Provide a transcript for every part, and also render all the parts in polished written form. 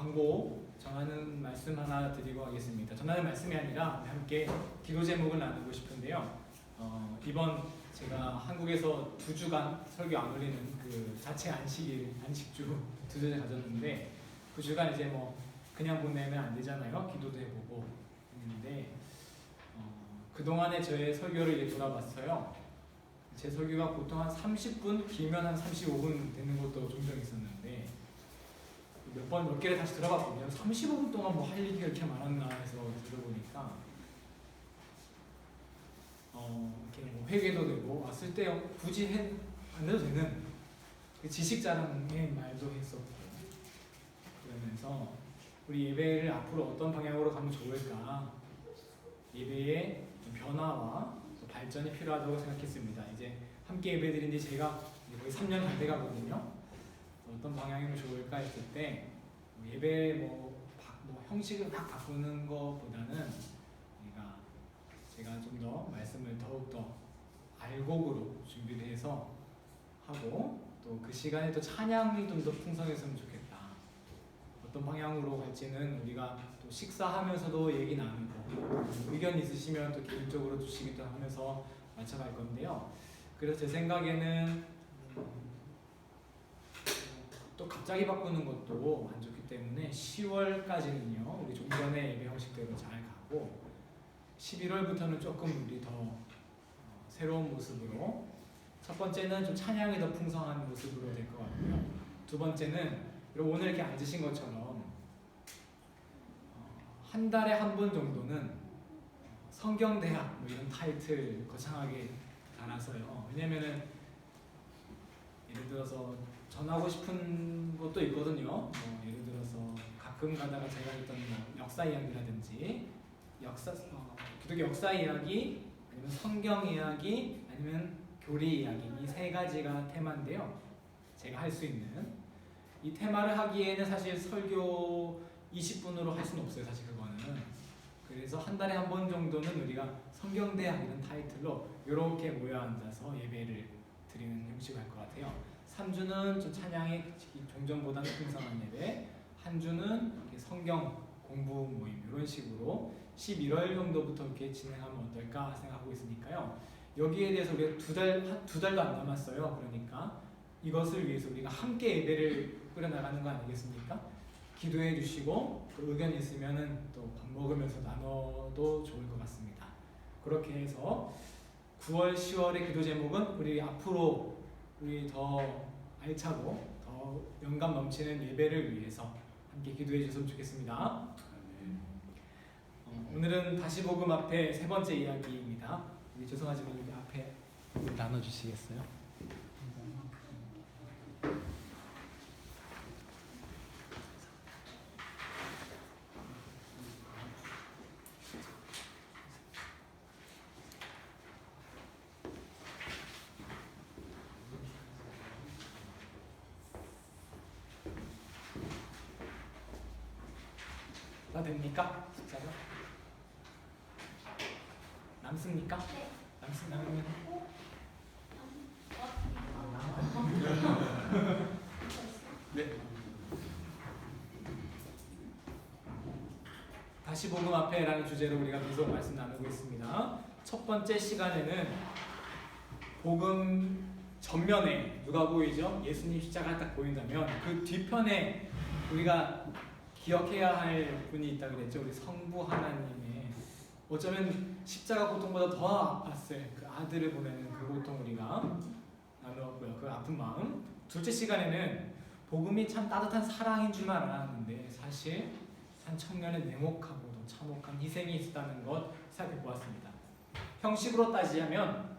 광고 전하는 말씀 하나 드리고 가겠습니다. 전하는 말씀이 아니라 함께 기도 제목을 나누고 싶은데요. 이번 제가 한국에서 2주간 설교 안 올리는 그 자체 안식주 2주를 가졌는데 그 주간 이제 뭐 그냥 보내면 안 되잖아요. 기도도 해보고 했는데 그동안에 저의 설교를 이제 돌아봤어요. 제 설교가 보통 한 30분, 길면 한 35분 되는 것도 종종 있었는데 몇 개를 다시 들어봤거든요. 35분 동안 뭐 할 얘기가 이렇게 많았나 해서 들어보니까 이렇게 뭐 회개도 되고 왔을 때 굳이 안 해도 되는 그 지식 자랑의 말도 했었고, 그러면서 우리 예배를 앞으로 어떤 방향으로 가면 좋을까, 예배의 변화와 또 발전이 필요하다고 생각했습니다. 이제 함께 예배드린 지 제가 거의 3년 다 돼가거든요. 어떤 방향이면 좋을까 했을 때 예배 뭐 형식을 막 바꾸는 것보다는 제가 좀 더 말씀을 더욱더 알곡으로 준비를 해서 하고, 또 그 시간에 또 찬양이 좀 더 풍성했으면 좋겠다. 어떤 방향으로 갈지는 우리가 또 식사하면서도 얘기 나누고, 의견 있으시면 또 개인적으로 주시기도 하면서 맞춰갈 건데요. 그래서 제 생각에는 또 갑자기 바꾸는 것도 안 좋기 때문에 10월까지는요 우리 좀 전에 예배 형식대로 잘 가고, 11월부터는 조금 우리 더 새로운 모습으로, 첫 번째는 좀 찬양이 더 풍성한 모습으로 될 것 같고요. 두 번째는 오늘 이렇게 앉으신 것처럼 한 달에 한 번 정도는 성경대학 뭐 이런 타이틀 거창하게 달아서요. 왜냐면은 예를 들어서 전하고 싶은 것도 있거든요. 예를 들어서 가끔 가다가 제가 했던 역사 이야기라든지 기독교 역사 이야기, 아니면 성경 이야기, 아니면 교리 이야기, 이 세 가지가 테마인데요. 제가 할 수 있는 이 테마를 하기에는 사실 설교 20분으로 할 수는 없어요. 사실 그거는. 그래서 한 달에 한 번 정도는 우리가 성경대학 이런 타이틀로 이렇게 모여 앉아서 예배를 드리는 형식을 할 것 같아요. 3주는 좀 찬양이 종전보다는 풍성한 예배, 한 주는 이렇게 성경 공부 모임 이런 식으로 11월 정도부터 이렇게 진행하면 어떨까 생각하고 있으니까요. 여기에 대해서 우리가 두 달도 안 남았어요. 그러니까 이것을 위해서 우리가 함께 예배를 꾸려나가는 거 아니겠습니까? 기도해 주시고 또 의견 있으면은 또 밥 먹으면서 나눠도 좋을 것 같습니다. 그렇게 해서 9월, 10월의 기도 제목은 우리 앞으로 우리 더 알차고 더 영감 넘치는 예배를 위해서 함께 기도해 주셨으면 좋겠습니다. 오늘은 다시복음 앞에 세 번째 이야기입니다. 죄송하지만 여기 앞에 나눠주시겠어요? 다 됩니까? 숫자가? 남습니까? 네. 남으면 네. 다시 복음 앞에라는 주제로 우리가 계속 말씀 나누고 있습니다. 첫 번째 시간에는 복음 전면에 누가 보이죠? 예수님 십자가 딱 보인다면 그 뒤편에 우리가 기억해야 할 분이 있다고 그랬죠. 우리 성부 하나님의, 어쩌면 십자가 고통보다 더 아팠을 그 아들을 보내는 그 고통 우리가 나누었고요. 그 아픈 마음. 둘째 시간에는 복음이 참 따뜻한 사랑인 줄만 알았는데 사실 한 청년의 냉혹하고도 참혹한 희생이 있었다는 것 살펴보았습니다. 형식으로 따지자면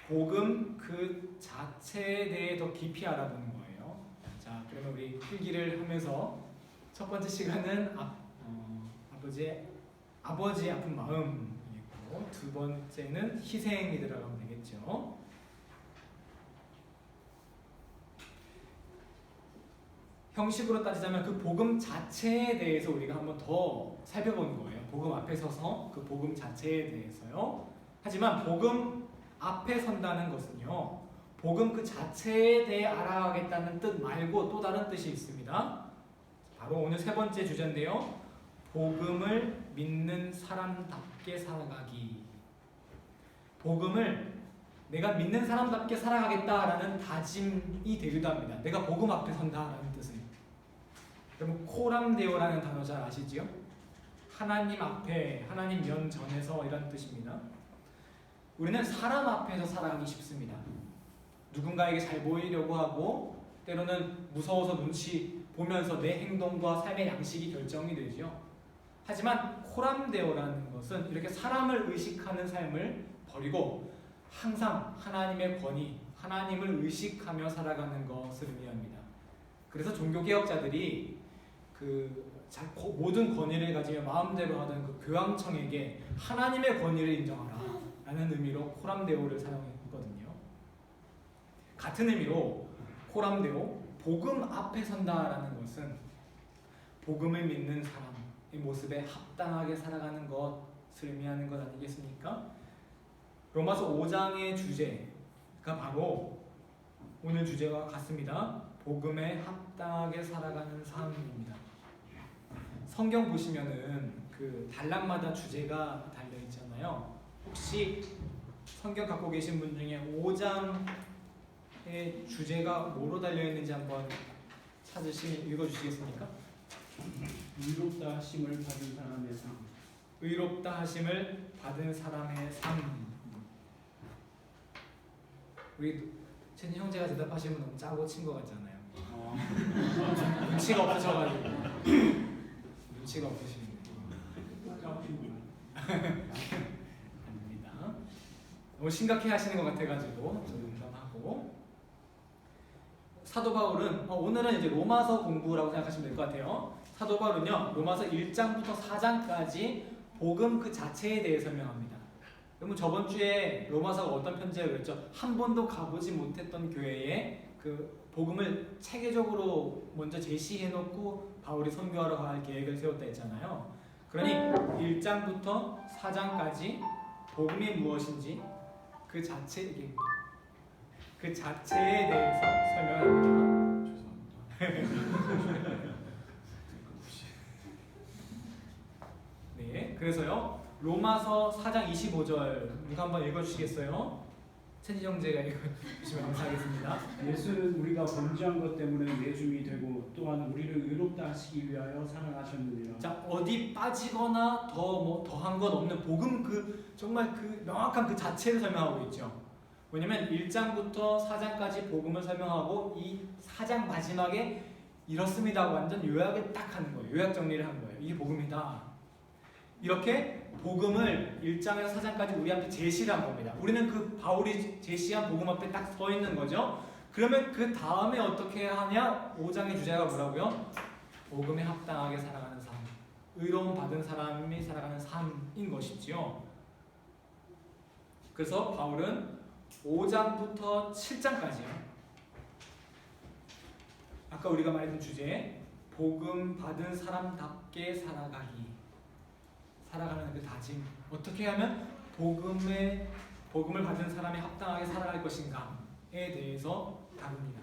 복음 그 자체에 대해 더 깊이 알아보는 거예요. 자, 그러면 우리 필기를 하면서 첫 번째 시간은 아버지의 아픈 마음이고, 두 번째는 희생이 들어가면 되겠죠. 형식으로 따지자면 그 복음 자체에 대해서 우리가 한번 더 살펴보는 거예요. 복음 앞에 서서 그 복음 자체에 대해서요. 하지만 복음 앞에 선다는 것은요, 복음 그 자체에 대해 알아가겠다는 뜻 말고 또 다른 뜻이 있습니다. 바로 오늘 세 번째 주제인데요. 복음을 믿는 사람답게 살아가기. 복음을 내가 믿는 사람답게 살아가겠다라는 다짐이 되기도 합니다. 내가 복음 앞에 선다라는 뜻은. 여러분 코람데오라는 단어 잘 아시지요? 하나님 앞에, 하나님 면 전에서 이런 뜻입니다. 우리는 사람 앞에서 살아가기 쉽습니다. 누군가에게 잘 보이려고 하고 때로는 무서워서 눈치 보면서 내 행동과 삶의 양식이 결정이 되죠. 하지만 코람데오라는 것은 이렇게 사람을 의식하는 삶을 버리고 항상 하나님의 권위, 하나님을 의식하며 살아가는 것을 의미합니다. 그래서 종교개혁자들이 모든 권위를 가지며 마음대로 하던 그 교황청에게 하나님의 권위를 인정하라 라는 의미로 코람데오를 사용했거든요. 같은 의미로 코람데오, 복음 앞에 선다라는 것은 복음을 믿는 사람의 모습에 합당하게 살아가는 것을 의미하는 것 아니겠습니까? 로마서 5장의 주제가 바로 오늘 주제와 같습니다. 복음에 합당하게 살아가는 삶입니다. 성경 보시면은 그 단락마다 주제가 달려 있잖아요. 혹시 성경 갖고 계신 분 중에 5장의 주제가 뭐로 달려 있는지 한번 찾으시면 읽어주시겠습니까? 의롭다 하심을 받은 사람의 삶. 의롭다 하심을 받은 사람의 삶. 우리 첸이 형제가 대답하시면 너무 짜고 친 것 같잖아요. 눈치가 없으셔가지고. 눈치가 없으시는데. 아닙니다. 너무 심각해 하시는 것 같아가지고 좀 농담하고. 사도 바울은 오늘은 이제 로마서 공부라고 생각하시면 될 것 같아요. 사도 바울은요 로마서 1장부터 4장까지 복음 그 자체에 대해 설명합니다. 그러면 저번 주에 로마서가 어떤 편지라고 그랬죠? 한 번도 가보지 못했던 교회에 그 복음을 체계적으로 먼저 제시해놓고 바울이 선교하러 갈 계획을 세웠다 했잖아요. 그러니 1장부터 4장까지 복음이 무엇인지 그 자체에 대해서 설명합니다. 죄송합니다. 네, 그래서요 로마서 4장 25절 누가 한번 읽어주시겠어요? 천지 형제가 읽어주시면 감사하겠습니다. 예수는 우리가 범죄한 것 때문에 내줌이 되고 또한 우리를 의롭다 하시기 위하여 살아나셨느니라. 자, 어디 빠지거나 더한 것 없는 복음 정말 명확한 그 자체를 설명하고 있죠. 왜냐면 1장부터 4장까지 복음을 설명하고 이 4장 마지막에 이렇습니다 완전 요약을 딱 하는 거예요. 요약 정리를 한 거예요. 이게 복음이다. 이렇게 복음을 1장에서 4장까지 우리 앞에 제시를 한 겁니다. 우리는 그 바울이 제시한 복음 앞에 딱 서 있는 거죠. 그러면 그 다음에 어떻게 하냐? 5장의 주제가 뭐라고요? 복음에 합당하게 살아가는 삶, 의로움 받은 사람이 살아가는 삶인 것이지요. 그래서 바울은 5장부터 7장까지요. 아까 우리가 말했던 주제, 복음 받은 사람답게 살아가는 그 다짐. 어떻게 하면 복음을 받은 사람이 합당하게 살아갈 것인가에 대해서 다룹니다.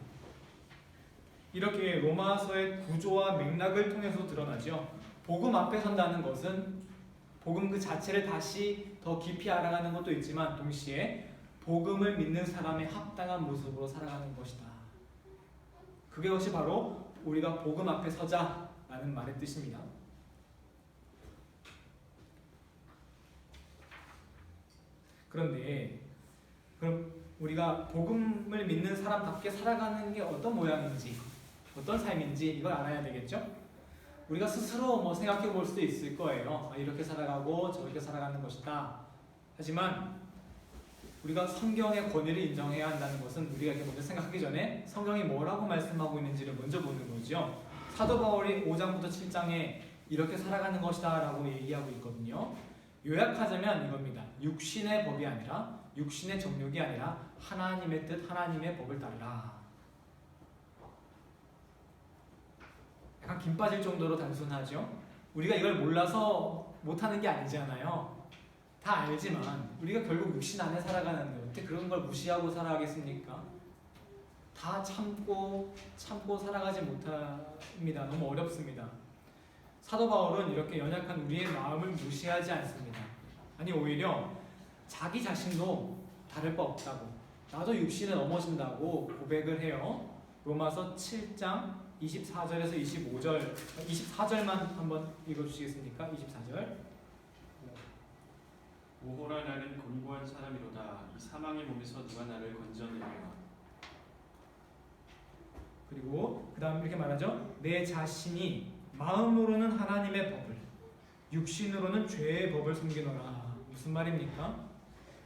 이렇게 로마서의 구조와 맥락을 통해서 드러나죠. 복음 앞에 선다는 것은 복음 그 자체를 다시 더 깊이 알아가는 것도 있지만 동시에 복음을 믿는 사람의 합당한 모습으로 살아가는 것이다. 그것이 바로 우리가 복음 앞에 서자라는 말의 뜻입니다. 그런데 그럼 우리가 복음을 믿는 사람답게 살아가는 게 어떤 모양인지, 어떤 삶인지 이걸 알아야 되겠죠? 우리가 스스로 생각해 볼 수도 있을 거예요. 이렇게 살아가고 저렇게 살아가는 것이다. 하지만 우리가 성경의 권위를 인정해야 한다는 것은 우리가 이렇게 먼저 생각하기 전에 성경이 뭐라고 말씀하고 있는지를 먼저 보는 거죠. 사도 바울이 5장부터 7장에 이렇게 살아가는 것이다 라고 얘기하고 있거든요. 요약하자면 이겁니다. 육신의 법이 아니라, 육신의 정욕이 아니라 하나님의 뜻, 하나님의 법을 따르라. 약간 김 빠질 정도로 단순하죠. 우리가 이걸 몰라서 못하는 게 아니잖아요. 다 알지만 우리가 결국 육신 안에 살아가는데 어떻게 그런 걸 무시하고 살아가겠습니까? 다 참고 살아가지 못합니다. 너무 어렵습니다. 사도 바울은 이렇게 연약한 우리의 마음을 무시하지 않습니다. 아니 오히려 자기 자신도 다를 바 없다고, 나도 육신에 넘어진다고 고백을 해요. 로마서 7장 24절에서 25절, 24절만 한번 읽어주시겠습니까? 24절. 오호라 나는 곤고한 사람이로다. 이 사망의 몸에서 누가 나를 건져내리까. 그리고 그 다음 이렇게 말하죠. 내 자신이 마음으로는 하나님의 법을, 육신으로는 죄의 법을 숨기노라. 무슨 말입니까?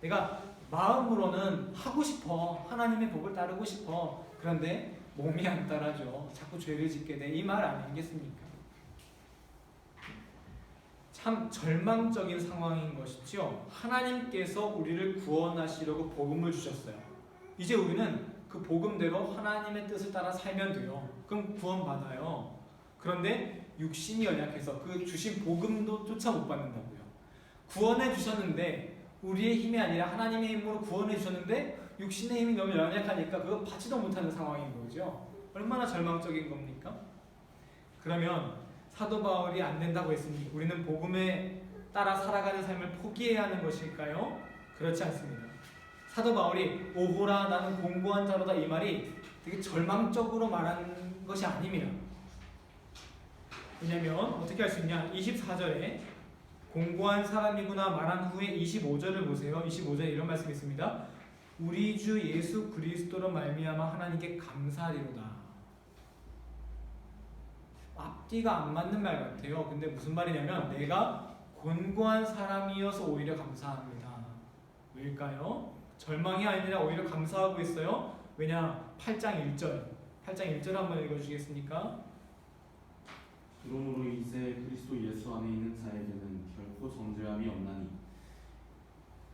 내가 마음으로는 하고 싶어, 하나님의 법을 따르고 싶어. 그런데 몸이 안 따라줘. 자꾸 죄를 짓게 돼. 이 말 아니겠습니까? 참 절망적인 상황인 것이죠. 하나님께서 우리를 구원하시려고 복음을 주셨어요. 이제 우리는 그 복음대로 하나님의 뜻을 따라 살면 돼요. 그럼 구원받아요. 그런데 육신이 연약해서 그 주신 복음도 쫓아 못 받는다고요. 구원해 주셨는데 우리의 힘이 아니라 하나님의 힘으로 구원해 주셨는데 육신의 힘이 너무 연약하니까 그거 받지도 못하는 상황인 거죠. 얼마나 절망적인 겁니까? 그러면 사도 바울이 안 된다고 했으니 우리는 복음에 따라 살아가는 삶을 포기해야 하는 것일까요? 그렇지 않습니다. 사도 바울이 오호라 나는 공고한 자로다 이 말이 되게 절망적으로 말한 것이 아닙니다. 왜냐면 어떻게 할 수 있냐? 24절에 공고한 사람이구나 말한 후에 25절을 보세요. 25절에 이런 말씀이 있습니다. 우리 주 예수 그리스도로 말미암아 하나님께 감사하리로다. 앞뒤가 안 맞는 말 같아요. 근데 무슨 말이냐면 내가 곤고한 사람이어서 오히려 감사합니다. 왜일까요? 절망이 아니라 오히려 감사하고 있어요. 왜냐? 8장 1절 한번 읽어주시겠습니까? 그러므로 이제 그리스도 예수 안에 있는 자에게는 결코 정죄함이 없나니.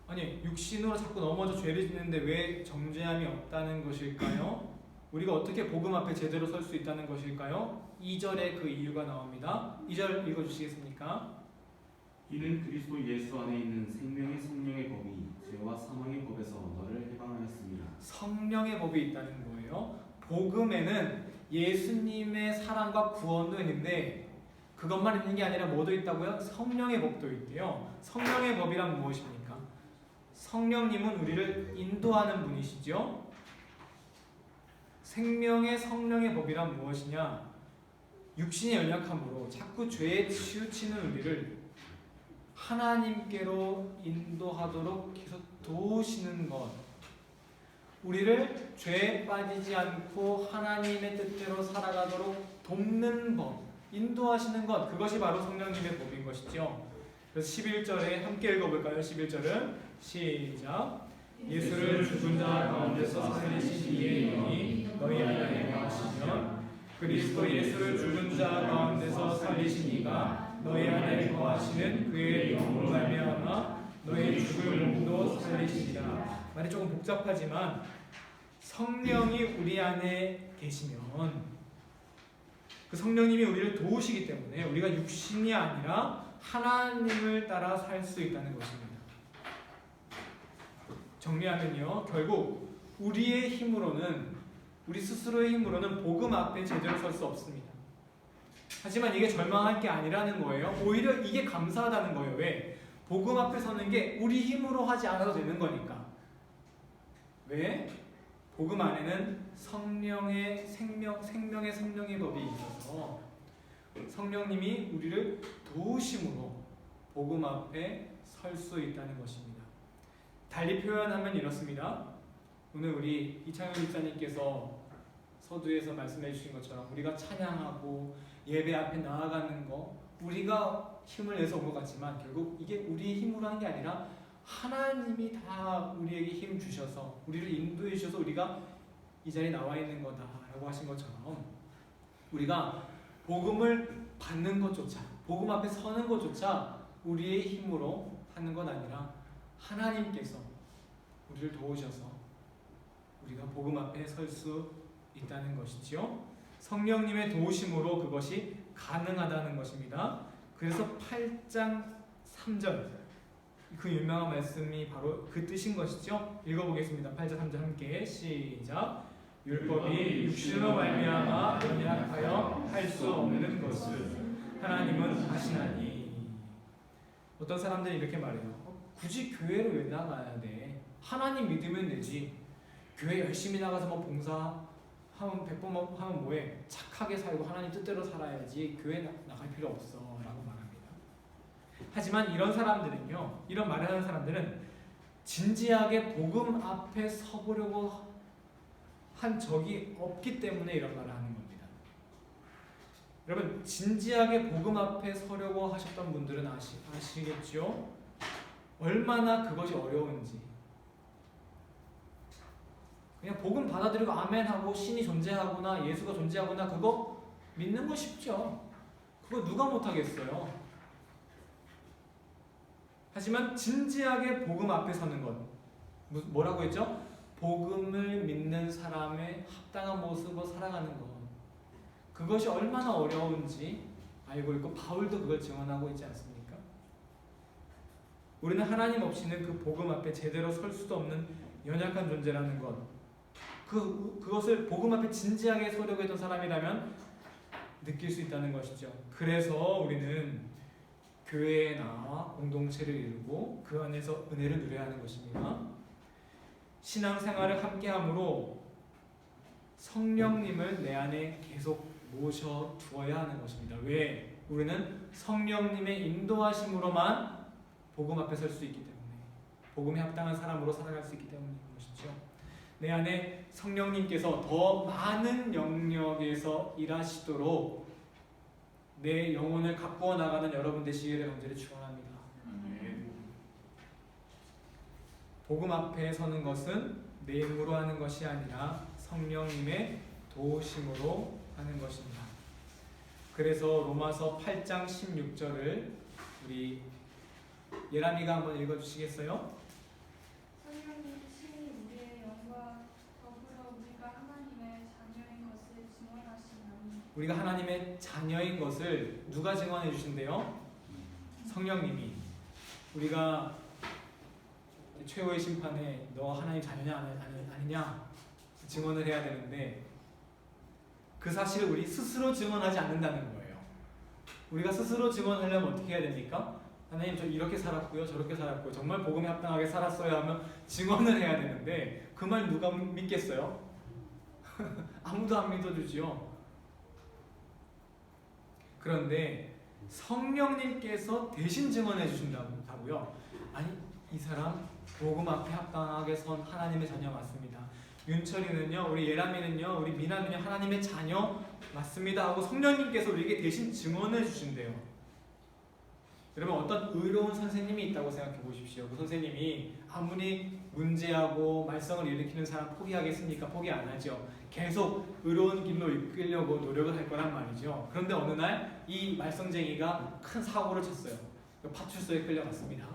아니 육신으로 자꾸 넘어져 죄를 짓는데 왜 정죄함이 없다는 것일까요? 우리가 어떻게 복음 앞에 제대로 설 수 있다는 것일까요? 2절에 그 이유가 나옵니다. 2절 읽어주시겠습니까? 이는 그리스도 예수 안에 있는 생명의 성령의 법이 죄와 사망의 법에서 너를 해방하였습니다. 성령의 법이 있다는 거예요. 복음에는 예수님의 사랑과 구원도 있는데 그것만 있는 게 아니라 뭐도 있다고요? 성령의 법도 있대요. 성령의 법이란 무엇입니까? 성령님은 우리를 인도하는 분이시죠. 생명의 성령의 법이란 무엇이냐? 육신의 연약함으로 자꾸 죄에 치우치는 우리를 하나님께로 인도하도록 계속 도우시는 것, 우리를 죄에 빠지지 않고 하나님의 뜻대로 살아가도록 돕는 법, 인도하시는 것, 그것이 바로 성령님의 법인 것이죠. 그래서 11절에 함께 읽어볼까요? 11절은 시작. 예수를 죽은 자 가운데서 살리신 이의 영이 너희 안에 거하시면 그리스도 예수를 죽은 자 가운데서 살리신 이가 너희 안에 거하시는 그의 영으로 말미암아 너희 죽을 몸도 살리시리라. 말이 조금 복잡하지만 성령이 우리 안에 계시면 그 성령님이 우리를 도우시기 때문에 우리가 육신이 아니라 하나님을 따라 살 수 있다는 것입니다. 정리하면요, 결국 우리의 힘으로는, 우리 스스로의 힘으로는 복음 앞에 제대로 설 수 없습니다. 하지만 이게 절망할 게 아니라는 거예요. 오히려 이게 감사하다는 거예요. 왜? 복음 앞에 서는 게 우리 힘으로 하지 않아도 되는 거니까. 왜? 복음 안에는 성령의 생명의 성령의 법이 있어서 성령님이 우리를 도우심으로 복음 앞에 설 수 있다는 것입니다. 달리 표현하면 이렇습니다. 오늘 우리 이창현 집사님께서 서두에서 말씀해 주신 것처럼 우리가 찬양하고 예배 앞에 나아가는 거 우리가 힘을 내서 온 것 같지만 결국 이게 우리의 힘으로 하는 게 아니라 하나님이 다 우리에게 힘 주셔서 우리를 인도해 주셔서 우리가 이 자리에 나와 있는 거다라고 하신 것처럼 우리가 복음을 받는 것조차, 복음 앞에 서는 것조차 우리의 힘으로 하는 것 아니라 하나님께서 우리를 도우셔서 우리가 복음 앞에 설 수 있다는 것이지요. 성령님의 도우심으로 그것이 가능하다는 것입니다. 그래서 8장 3절 그 유명한 말씀이 바로 그 뜻인 것이죠. 읽어보겠습니다. 8절 3절 함께 시작. 율법이 육신으로 말미암아 언약하여 할 수 없는 것을 하나님은 하시나니. 어떤 사람들이 이렇게 말해요. 굳이 교회를 왜 나가야 돼? 하나님 믿으면 되지. 교회 열심히 나가서 뭐 봉사하면 100번 하면 뭐해? 착하게 살고 하나님 뜻대로 살아야지. 교회 나갈 필요 없어 라고 말합니다. 하지만 이런 사람들은요, 이런 말을 하는 사람들은 진지하게 복음 앞에 서보려고 한 적이 없기 때문에 이런 말을 하는 겁니다. 여러분, 진지하게 복음 앞에 서려고 하셨던 분들은 아시겠죠? 얼마나 그것이 어려운지. 그냥 복음 받아들이고 아멘하고 신이 존재하구나, 예수가 존재하구나, 그거 믿는 거 쉽죠. 그거 누가 못하겠어요. 하지만 진지하게 복음 앞에 서는 것, 뭐라고 했죠? 복음을 믿는 사람의 합당한 모습으로 살아가는 것, 그것이 얼마나 어려운지 알고 있고 바울도 그걸 증언하고 있지 않습니까? 우리는 하나님 없이는 그 복음 앞에 제대로 설 수도 없는 연약한 존재라는 것, 그것을 복음 앞에 진지하게 서려고 했던 사람이라면 느낄 수 있다는 것이죠. 그래서 우리는 교회에 나와 공동체를 이루고 그 안에서 은혜를 누려야 하는 것입니다. 신앙생활을 함께함으로 성령님을 내 안에 계속 모셔두어야 하는 것입니다. 왜? 우리는 성령님의 인도하심으로만 복음 앞에 설 수 있기 때문에, 복음에 합당한 사람으로 살아갈 수 있기 때문인 것이죠. 내 안에 성령님께서 더 많은 영역에서 일하시도록 내 영혼을 가꾸어 나가는 여러분 되시기를 간절히 축원합니다. 복음 앞에 서는 것은 내 힘으로 하는 것이 아니라 성령님의 도우심으로 하는 것입니다. 그래서 로마서 8장 16절을 우리 예람이가 한번 읽어주시겠어요? 성령님 친히 우리의 영과 더불어 우리가 하나님의 자녀인 것을 증언하시나니. 우리가 하나님의 자녀인 것을 누가 증언해 주신대요? 성령님이. 우리가 최후의 심판에 너 하나님 자녀냐 아니냐 증언을 해야 되는데, 그 사실을 우리 스스로 증언하지 않는다는 거예요. 우리가 스스로 증언하려면 어떻게 해야 됩니까? 하나님 저 이렇게 살았고요, 저렇게 살았고요, 정말 복음에 합당하게 살았어요 하면 증언을 해야 되는데, 그 말 누가 믿겠어요? 아무도 안 믿어주지요. 그런데 성령님께서 대신 증언해 주신다고요. 아니, 이 사람 복음 앞에 합당하게 선 하나님의 자녀 맞습니다. 윤철이는요, 우리 예람이는요, 우리 미나는요 하나님의 자녀 맞습니다 하고 성령님께서 우리에게 대신 증언해 주신대요. 여러분, 어떤 의로운 선생님이 있다고 생각해 보십시오. 그 선생님이 아무리 문제하고 말썽을 일으키는 사람 포기하겠습니까? 포기 안 하죠. 계속 의로운 길로 이끌려고 노력을 할 거란 말이죠. 그런데 어느 날 이 말썽쟁이가 큰 사고를 쳤어요. 파출소에 끌려갔습니다.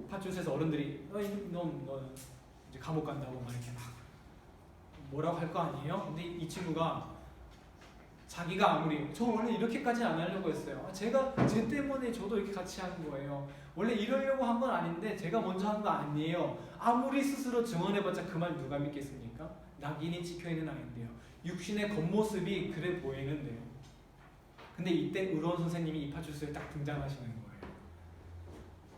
파출소에서 어른들이 너 이제 감옥 간다고 막 이렇게 막 뭐라고 할 거 아니에요? 근데 이 친구가 자기가 아무리 저 원래 이렇게까지는 안 하려고 했어요. 제가 쟤 때문에 저도 이렇게 같이 하는 거예요. 원래 이러려고 한 건 아닌데 제가 먼저 한 거 아니에요. 아무리 스스로 증언해봤자 그 말 누가 믿겠습니까? 낙인이 찍혀있는 아이인데요. 육신의 겉모습이 그래 보이는데요. 근데 이때 의로운 선생님이 이 파출소에 딱 등장하시는 거예요.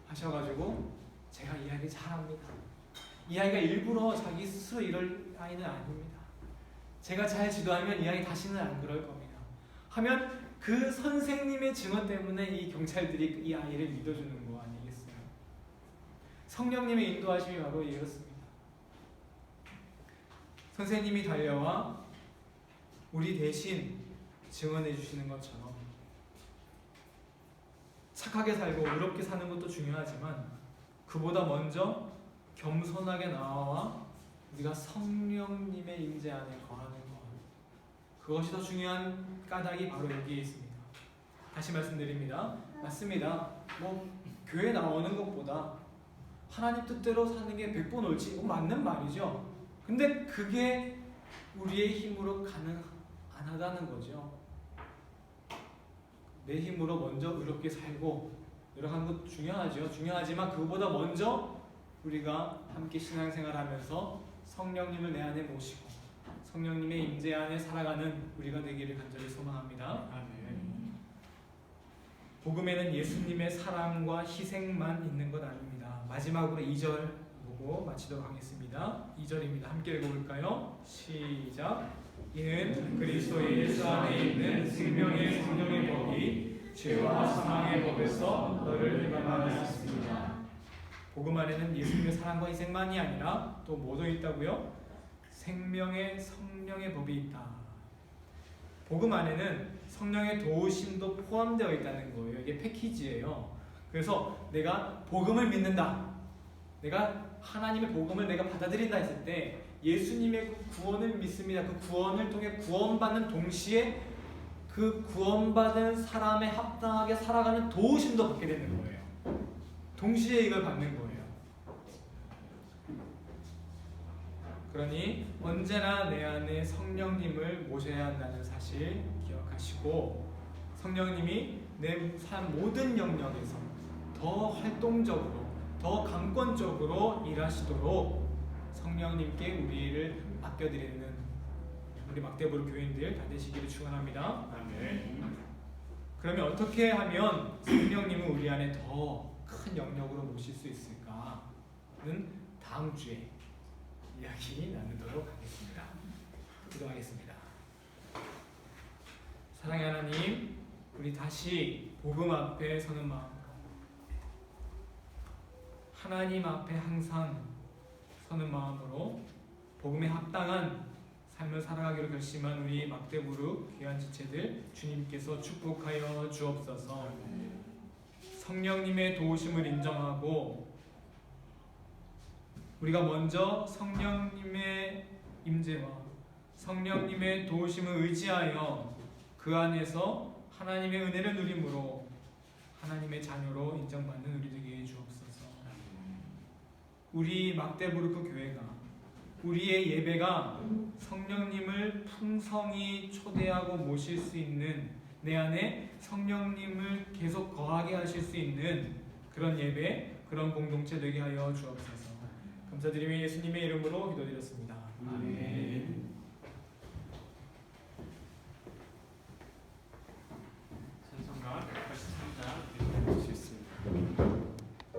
하셔가지고 제가 이 아이를 잘합니다. 이 아이가 일부러 자기 스스로 이럴 아이는 아닙니다. 제가 잘 지도하면 이 아이 다시는 안 그럴 겁니다. 하면 그 선생님의 증언 때문에 이 경찰들이 이 아이를 믿어주는 거 아니겠어요? 성령님의 인도하심이 바로 이렇습니다. 선생님이 달려와 우리 대신 증언해 주시는 것처럼 착하게 살고 의롭게 사는 것도 중요하지만 그보다 먼저 겸손하게 나와 우리가 성령님의 임재 안에 거하는 것, 그것이 더 중요한 까닭이 바로 여기에 있습니다. 다시 말씀드립니다. 맞습니다. 뭐 교회 나오는 것보다 하나님 뜻대로 사는 게 100번 옳지, 맞는 말이죠. 근데 그게 우리의 힘으로 가능하다는 거죠. 내 힘으로 먼저 의롭게 살고 노력하는 것 중요하죠. 중요하지만 그보다 먼저 우리가 함께 신앙생활하면서 성령님을 내 안에 모시고 성령님의 임재 안에 살아가는 우리가 되기를 간절히 소망합니다. 아멘. 복음에는 예수님의 사랑과 희생만 있는 것 아닙니다. 마지막으로 2절 보고 마치도록 하겠습니다. 2절입니다. 함께 읽어볼까요? 시작. 이는 그리스도 예수 안에 있는 생명의 성령의 법이 죄와 사망의 법에서 너를 해방하게 하였습니다. 복음 안에는 예수님의 사랑과 희생만이 아니라 또 뭐도 있다고요? 생명의 성령의 법이 있다. 복음 안에는 성령의 도우심도 포함되어 있다는 거예요. 이게 패키지예요. 그래서 내가 복음을 믿는다. 내가 하나님의 복음을 내가 받아들인다 했을 때 예수님의 그 구원을 믿습니다. 그 구원을 통해 구원받는 동시에 그 구원받은 사람에 합당하게 살아가는 도우심도 받게 되는 거예요. 동시에 이걸 받는 거예요. 그러니 언제나 내 안에 성령님을 모셔야 한다는 사실 기억하시고 성령님이 내 삶 모든 영역에서 더 활동적으로 더 강권적으로 일하시도록 성령님께 우리를 맡겨드리는 우리 막대부르 교인들 다 되시기를 축원합니다. 아멘. 그러면 어떻게 하면 성령님을 우리 안에 더 큰 영역으로 모실 수 있을까는 다음 주에 이야기 나누도록 하겠습니다. 기도하겠습니다. 사랑의 하나님, 우리 다시 복음 앞에 서는 마음, 하나님 앞에 항상 서는 마음으로 복음에 합당한 삶을 살아가기로 결심한 우리 막대부르 귀한 지체들 주님께서 축복하여 주옵소서. 성령님의 도우심을 인정하고 우리가 먼저 성령님의 임재와 성령님의 도우심을 의지하여 그 안에서 하나님의 은혜를 누림으로 하나님의 자녀로 인정받는 우리 되게 해 주옵소서. 우리 막대부르크 교회가 우리의 예배가 성령님을 풍성히 초대하고 모실 수 있는 내 안에 성령님을 계속 거하게 하실 수 있는 그런 예배, 그런 공동체 되게 하여 주옵소서. 감사드리며 예수님의 이름으로 기도드렸습니다. 아멘.